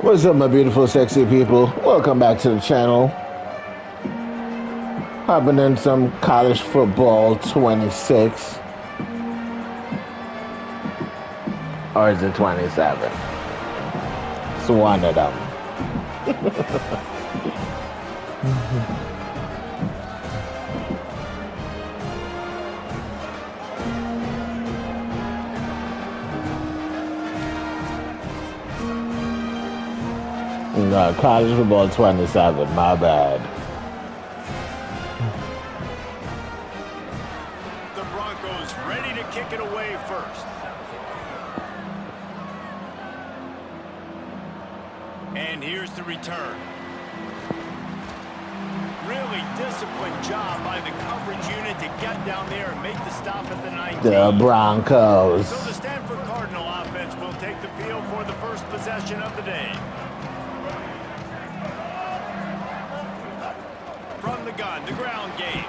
What's up, my beautiful, sexy people? Welcome back to the channel. Hopping in some college football 26. Or is it 27? It's one of them. No, college football 27, my bad. The Broncos ready to kick it away first. And here's the return. Really disciplined job by the coverage unit to get down there and make the stop at the 19. The Broncos. So the Stanford Cardinal offense will take the field for the first possession of the day. From the gun, the ground game.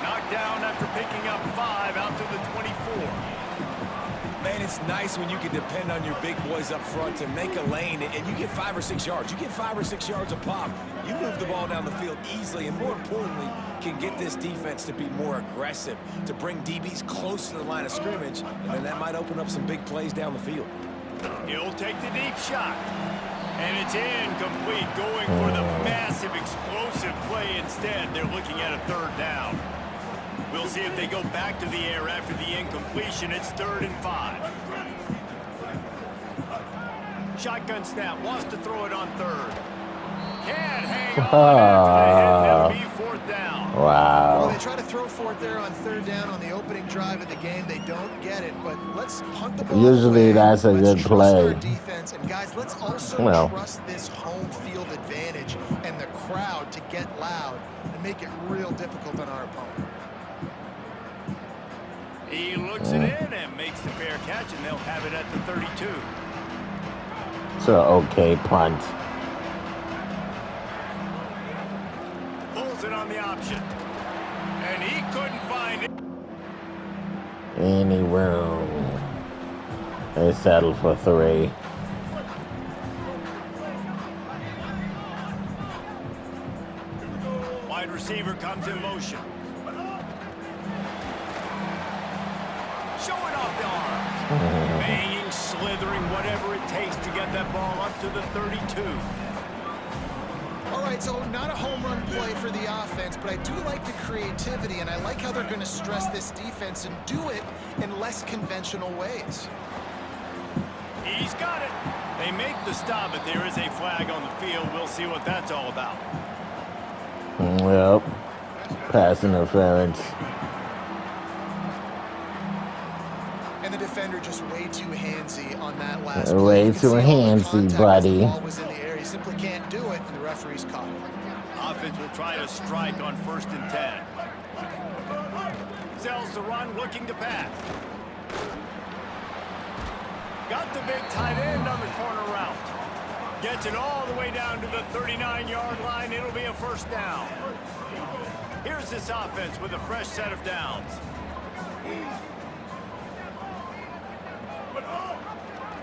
Knocked down after picking up 5 out to the 24. Man, it's nice when you can depend on your big boys up front to make a lane, and you get 5 or 6 yards. You get 5 or 6 yards a pop. You move the ball down the field easily, and more importantly, can get this defense to be more aggressive, to bring DBs close to the line of scrimmage, and then that might open up some big plays down the field. He'll take the deep shot. And it's incomplete, going for the massive explosive play instead. They're looking at a 3rd down. We'll see if they go back to the air after the incompletion. It's 3rd and 5. Shotgun snap, wants to throw it on 3rd. Can't hang on after the hit. That'll be 4th down. Wow. Well, they try to throw for it there on 3rd down on the opening drive of the game. They don't get it, but let's punt the ball. Usually away. that's a Let's good trust play. Our defense. And guys, let's also trust this home field advantage and the crowd to get loud and make it real difficult on our opponent. He looks it in and makes the fair catch, and they'll have it at the 32. It's an okay punt. Pulls it on the option. And he couldn't find it. Any room. They settled for 3. Wide receiver comes in motion. Showing off the arm. Banging, slithering, whatever it takes to get that ball up to the 32. All right, so not a home run play for the offense, but I do like the creativity, and I like how they're going to stress this defense and do it in less conventional ways. He's got it. They make the stop, but there is a flag on the field. We'll see what that's all about. Yep. Pass interference. And the defender just way too handsy on that last Way play. too handsy, buddy. The ball was in the air. He simply can't do it, and the referee's caught it. Offense will try to strike on 1st and 10. Sells the run, looking to pass. Got the big tight end on the corner route. Gets it all the way down to the 39-yard line. It'll be a 1st down. Here's this offense with a fresh set of downs.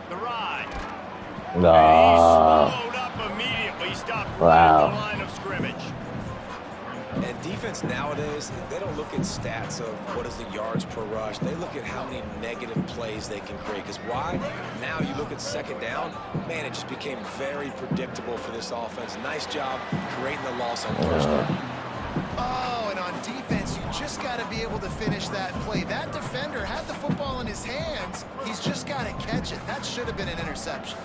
The ride. And he slowed up immediately. Stopped right at the line of scrimmage. And defense nowadays, they don't look at stats of what is the yards per rush. They look at how many negative plays they can create. Because why? Now you look at 2nd down, man, it just became very predictable for this offense. Nice job creating the loss on 1st down. Oh, and on defense, you just got to be able to finish that play. That defender had the football in his hands. He's just got to catch it. That should have been an interception.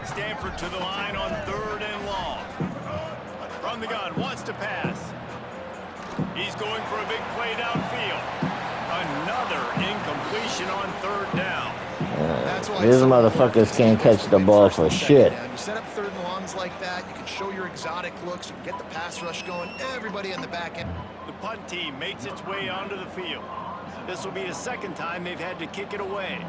Stanford to the line on 3rd and long. From the gun, wants to pass. He's going for a big play downfield. Another incompletion on 3rd down. That's why These motherfuckers can't catch the ball for shit. You set up 3rd and longs like that, you can show your exotic looks, you can get the pass rush going, everybody in the back end. The punt team makes its way onto the field. This will be the 2nd time they've had to kick it away.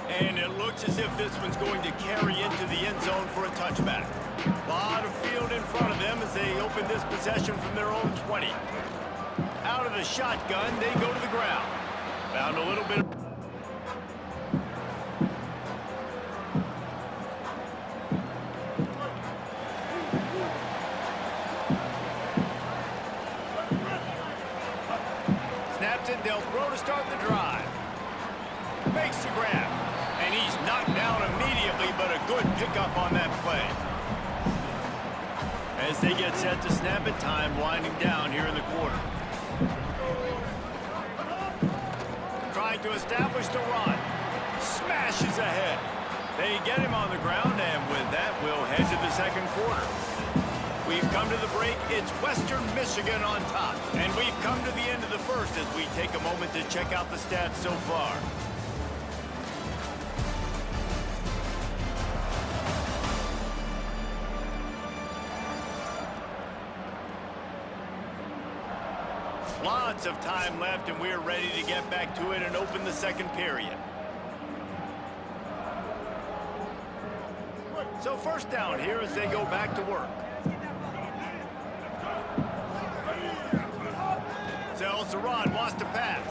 And it looks as if this one's going to carry into the end zone for a touchback. A lot of field in front of them as they open this possession from their own 20. Out of the shotgun, they go to the ground. Found a little bit of... Snaps it, they'll throw to start the drive. Makes the grab. And he's knocked down immediately, but a good pickup on that play. As they get set to snap it, time winding down here in the quarter. Trying to establish the run. Smashes ahead. They get him on the ground, and with that, we'll head to the second quarter. We've come to the break. It's Western Michigan on top. And we've come to the end of the first as we take a moment to check out the stats so far. Lots of time left, and we're ready to get back to it and open the second period. So first down here as they go back to work. Sells the run, wants to pass.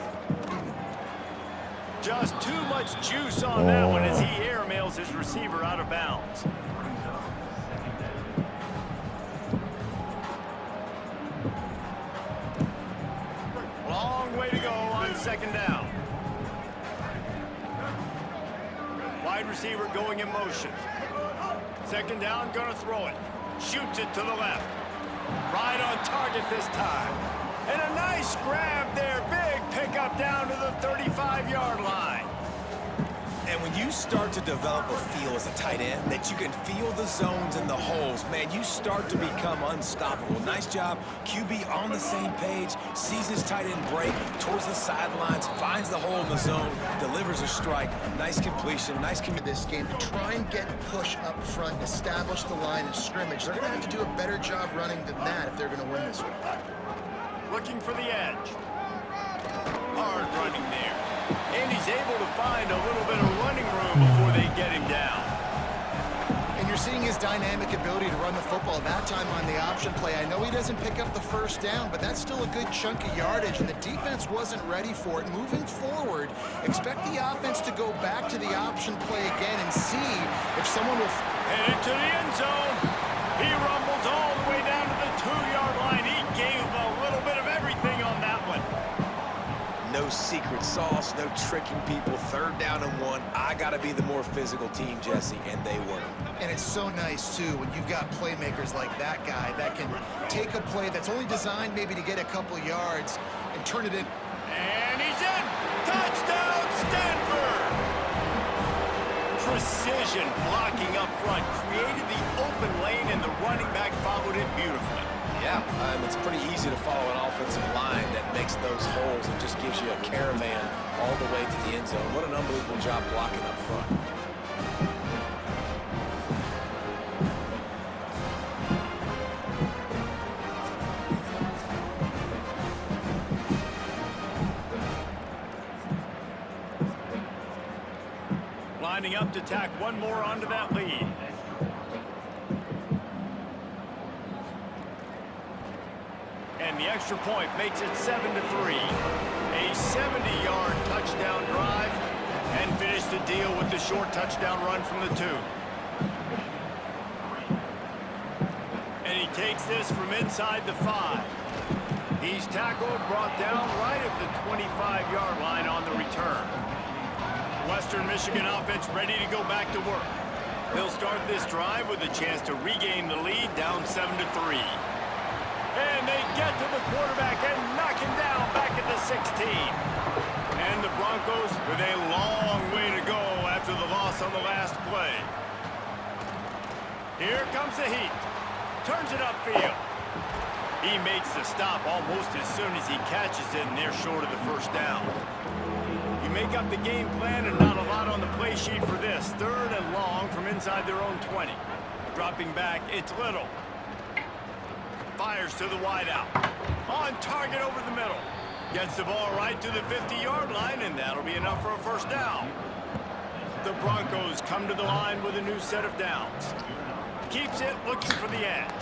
Just too much juice on that one as he airmails his receiver out of bounds. Long way to go on second down. Wide receiver going in motion. Second down, gonna throw it. Shoots it to the left. Right on target this time. And a nice grab there. Big pickup down to the 35-yard line. And when you start to develop a feel as a tight end, that you can feel the zones and the holes, man, you start to become unstoppable. Nice job. QB on the same page, sees his tight end break towards the sidelines, finds the hole in the zone, delivers a strike. Nice completion, nice This game to try and get push up front, establish the line of scrimmage. They're going to have to do a better job running than that if they're going to win this one. Looking for the edge. Hard running there. And he's able to find a little bit of running room before they get him down. And you're seeing his dynamic ability to run the football that time on the option play. I know he doesn't pick up the first down, but that's still a good chunk of yardage, and the defense wasn't ready for it. Moving forward, expect the offense to go back to the option play again and see if someone will... Headed to the end zone. He rumbles all the way down to the 2-yard line. He gave a little bit of everything on that one. No secret sauce, no tricking people. Third down and 1. I got to be the more physical team, Jesse, and they were. And it's so nice, too, when you've got playmakers like that guy that can take a play that's only designed maybe to get a couple yards and turn it in. And he's in. Touchdown, Stanford. Precision blocking up front created the open lane, and the running back followed it beautifully. Yeah, it's pretty easy to follow an offensive line that makes those holes and just gives you a caravan all the way to the end zone. What an unbelievable job blocking up front. Lining up to tack one more onto that lead. And the extra point makes it 7-3. A 70-yard touchdown drive, and finish the deal with the short touchdown run from the 2. And he takes this from inside the 5. He's tackled, brought down right at the 25-yard line on the return. Western Michigan offense ready to go back to work. They'll start this drive with a chance to regain the lead, down 7-3. And they get to the quarterback and knock him down back at the 16. And the Broncos with a long way to go after the loss on the last play. Here comes the heat. Turns it upfield. He makes the stop almost as soon as he catches it, and they're short of the first down. You make up the game plan, and not a lot on the play sheet for this. Third and long from inside their own 20. Dropping back, it's Little. Fires to the wideout. On target over the middle. Gets the ball right to the 50-yard line, and that'll be enough for a first down. The Broncos come to the line with a new set of downs. Keeps it, looking for the edge.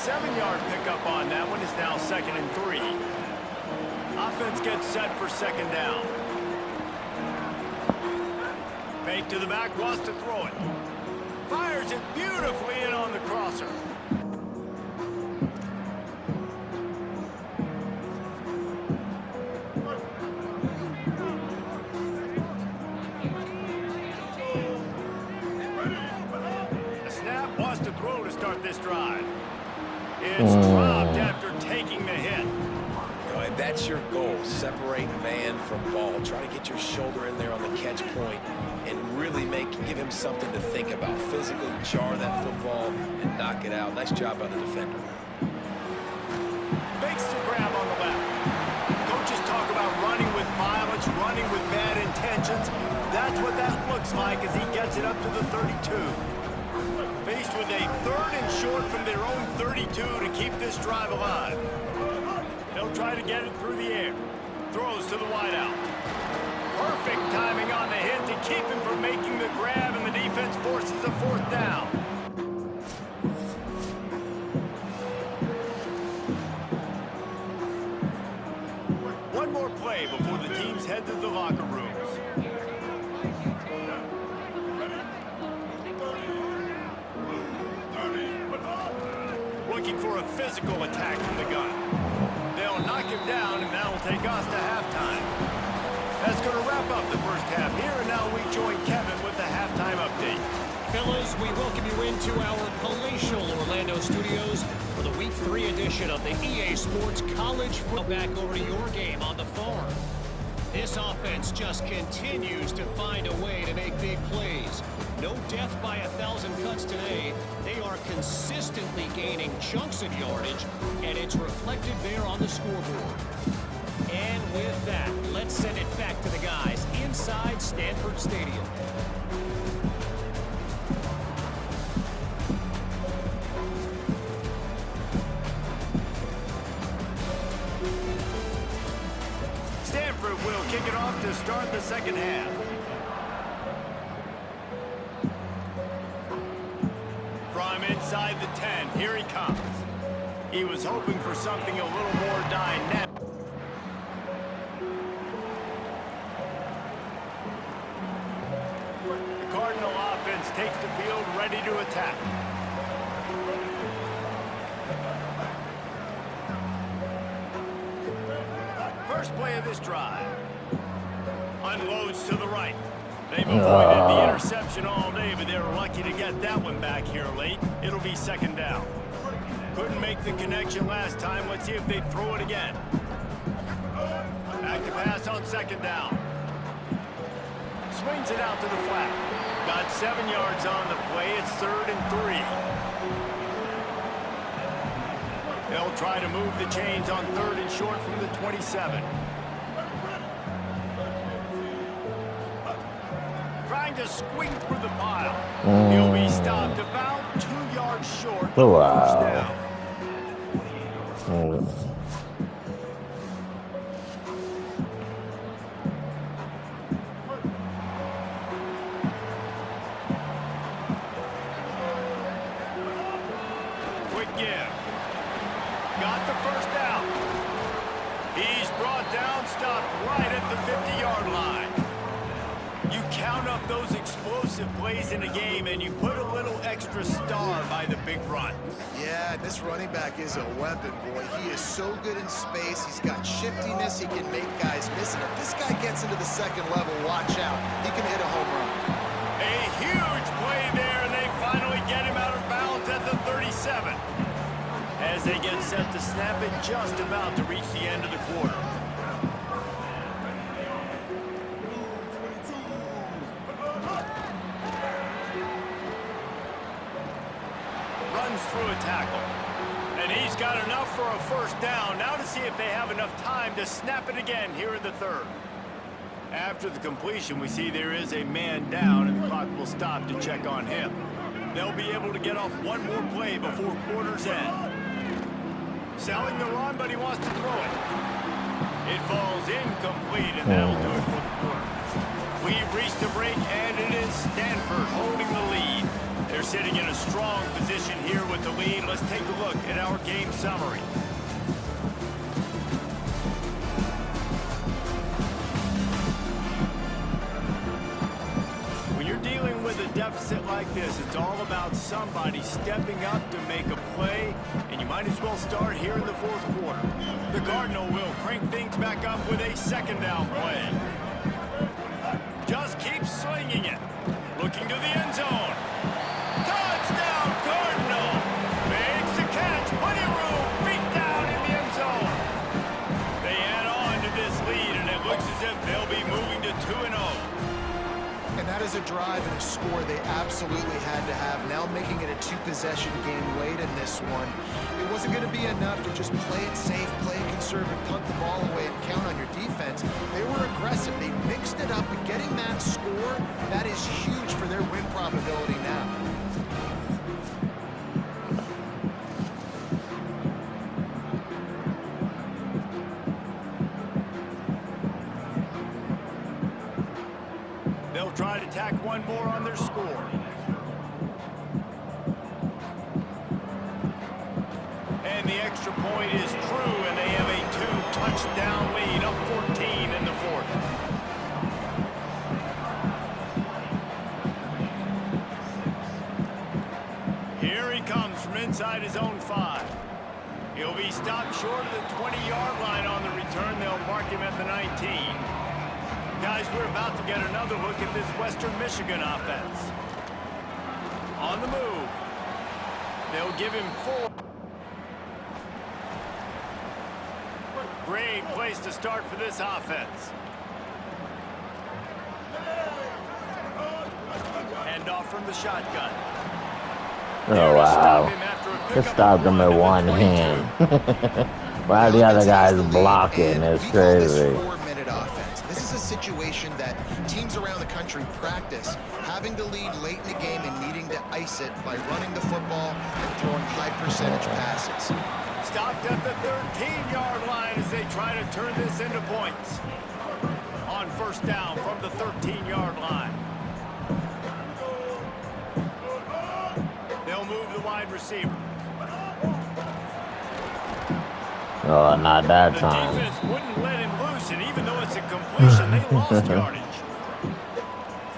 7-yard pickup on that one is now 2nd and 3. offense gets set for second down. Fake to the back, wants to throw it. Fires it beautifully in on the crosser. The snap wants to throw to start this drive. It's dropped after taking the hit. And that's your goal, separate man from ball. Try to get your shoulder in there on the catch point and really give him something to think about. Physically jar that football and knock it out. Nice job by the defender. Makes the grab on the left. Coaches talk about running with violence, running with bad intentions. That's what that looks like as he gets it up to the 32. Faced with a 3rd and short from their own 32 to keep this drive alive. They'll try to get it through the air. Throws to the wideout. Perfect timing on the hit to keep him from making the grab, and the defense forces a 4th down. One more play before the teams head to the locker rooms. Looking for a physical attack from the gun. They'll knock him down, and that will take us to halftime. That's going to wrap up the first half here, and now we join Kevin with the halftime update. Fellas, we welcome you into our palatial Orlando studios for the Week 3 edition of the EA Sports College Football. Back over to your game on the farm. This offense just continues to find a way to make big plays. No death by 1,000 cuts today. They are consistently gaining chunks of yardage, and it's reflected there on the scoreboard. And with that, let's send it back to the guys inside Stanford Stadium. Stanford will kick it off to start the second half. From inside the 10, here he comes. He was hoping for something a little more dynamic. The Cardinal offense takes the field ready to attack. First play of this drive. Unloads to the right. They've avoided the interception all day, but they're lucky to get that one back here late. It'll be second down. Couldn't make the connection last time. Let's see if they throw it again. Back to pass on second down. Swings it out to the flat. Got 7 yards on the play. It's 3rd and 3. They'll try to move the chains on 3rd and short from the 27. Trying to swing through the pile. He'll be stopped about 2 yards short of the first down. Quick give. Got the first down. He's brought down, stopped right at the 50-yard line. You count up those explosive plays in a game, and you put a little extra star by the big run. Yeah, this running back is a weapon, boy. He is so good in space. He's got shiftiness. He can make guys miss it. If this guy gets into the second level, watch out. He can hit a home run. A huge play there, and they finally get him out of bounds at the 37. As they get set to snap it, just about to reach the end of the quarter. Runs through a tackle. And he's got enough for a first down. Now to see if they have enough time to snap it again here in the 3rd. After the completion, we see there is a man down, and the clock will stop to check on him. They'll be able to get off one more play before quarter's end. Selling the run, but he wants to throw it. It falls incomplete, and that'll do it for the quarter. We've reached the break, and it is Stanford holding the lead. They're sitting in a strong position here with the lead. Let's take a look at our game summary. deficit like this, it's all about somebody stepping up to make a play, and you might as well start here in the fourth quarter. The Cardinal will crank things back up with a second down play. Just keep slinging it. Looking to the end zone. Touchdown, Cardinal! Makes the catch. Plenty of room. Feet down in the end zone. They add on to this lead, and it looks as if they'll be moving to 2-0. And that is a drive and a score they absolutely had to have. Now making it a two-possession game late in this one. It wasn't going to be enough to just play it safe, play it conservative, punt the ball away, and count on your defense. They were aggressive. They mixed it up, and getting that score, that is huge for their win probability now. They'll try to tack one more on their score. And the extra point is true, and they have a 2-touchdown lead, up 14 in the fourth. Here he comes from inside his own 5. He'll be stopped short of the 20-yard line on the return. They'll mark him at the 19. Guys, we're about to get another look at this Western Michigan offense. On the move. They'll give him 4. Great place to start for this offense. Hand off from the shotgun. Oh, wow. Just stopped him with one hand. While the other guy's blocking. It's crazy. This is a situation that teams around the country practice, having to lead late in the game and needing to ice it by running the football and throwing high-percentage passes. Stopped at the 13-yard line as they try to turn this into points. On first down from the 13-yard line. They'll move the wide receiver. Oh, not that time. The defense wouldn't let him loose, and even though it's a completion, they lost yardage.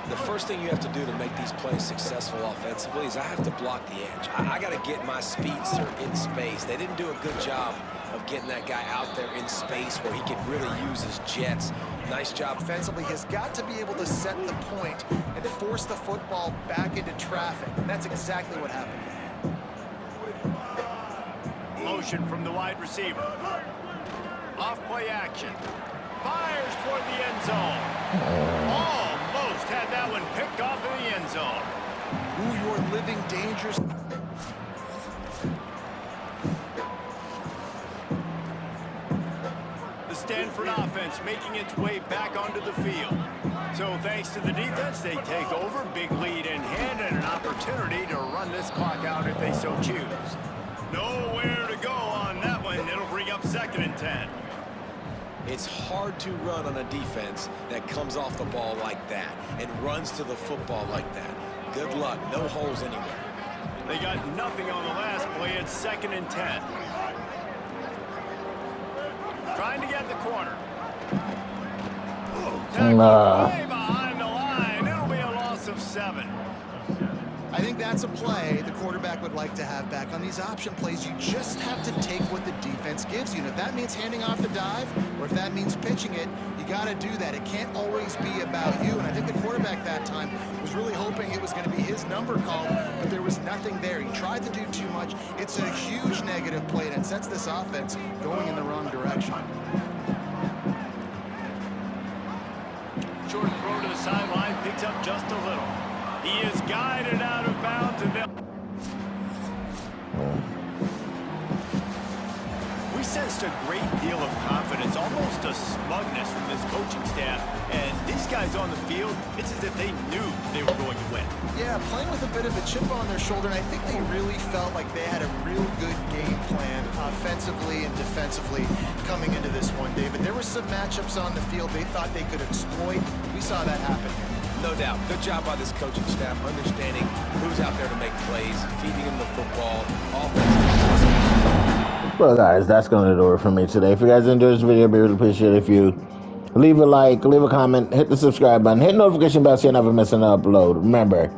The first thing you have to do to make these plays successful offensively is I have to block the edge. I got to get my speedster in space. They didn't do a good job of getting that guy out there in space where he could really use his jets. Nice job. Offensively, has got to be able to set the point and force the football back into traffic. And that's exactly what happened. Motion from the wide receiver. Off play action. Fires toward the end zone. Almost had that one picked off in the end zone. Ooh, you're living dangerous. The Stanford offense making its way back onto the field. So thanks to the defense, they take over. Big lead in hand and an opportunity to run this clock out if they so choose. Nowhere to go on that one. It'll bring up 2nd and 10. It's hard to run on a defense that comes off the ball like that and runs to the football like that. Good luck. No holes anywhere. They got nothing on the last play. It's 2nd and 10. Trying to get the corner. Way behind the line. It'll be a loss of 7. I think that's a play the quarterback would like to have back. On these option plays, you just have to take what the defense gives you. And if that means handing off the dive, or if that means pitching it, you got to do that. It can't always be about you. And I think the quarterback that time was really hoping it was going to be his number called, but there was nothing there. He tried to do too much. It's a huge negative play, and it sets this offense going in the wrong direction. Short throw to the sideline, picks up just a little. He is guided out of bounds, and we sensed a great deal of confidence, almost a smugness from this coaching staff. And these guys on the field, it's as if they knew they were going to win. Yeah, playing with a bit of a chip on their shoulder, and I think they really felt like they had a real good game plan offensively and defensively coming into this one, David. There were some matchups on the field they thought they could exploit. We saw that happen here. No doubt. Good job by this coaching staff, understanding who's out there to make plays, feeding them the football, offense. Well, guys, that's going to do it for me today. If you guys enjoyed this video, I'd really appreciate it if you leave a like, leave a comment, hit the subscribe button, hit the notification bell so you never miss an upload. Remember,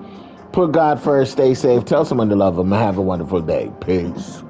Put God first, stay safe, tell someone to love them, and have a wonderful day. Peace.